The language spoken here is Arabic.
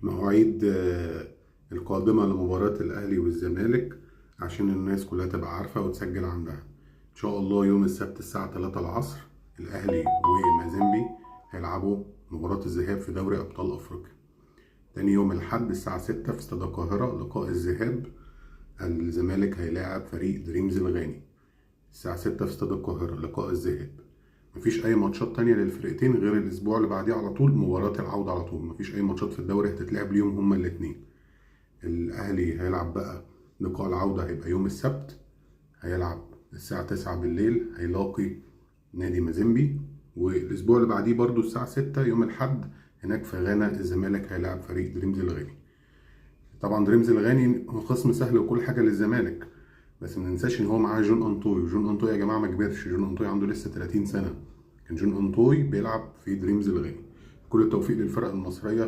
مواعيد القادمة لمباراة الأهلي والزمالك عشان الناس كلها تبقى عارفة وتسجل عندها. إن شاء الله يوم السبت الساعة 3 العصر الأهلي ومازيمبي هيلعبوا مباراة الذهاب في دوري أبطال أفريقيا. تاني يوم الأحد الساعة 6 في استاد القاهرة لقاء الذهاب، الزمالك هيلاعب فريق دريمز الغاني. الساعة 6 في استاد القاهرة لقاء الذهاب. مفيش أي ماتشات تانية للفرقتين غير الأسبوع اللي بعديه على طول مباراة العودة على طول. مفيش أي ماتشات في الدوري هتتلعب ليهم هما الاتنين. الأهلي هيلعب بقى لقاء العودة هيبقى يوم السبت، هيلعب الساعة 9 بالليل هيلاقي نادي مازيمبي. والأسبوع اللي بعديه برضو الساعة 6 يوم الأحد هناك في غانا الزمالك هيلاعب فريق دريمز الغاني. طبعا دريمز الغاني هو خصم سهل وكل حاجة للزمالك، بس ما ننساش ان هو معاه جون انطوي. جون انطوي يا جماعه ما كبرش، جون انطوي عنده لسه 30 سنه. كان جون انطوي بيلعب في دريمز الغاني. كل التوفيق للفرق المصريه.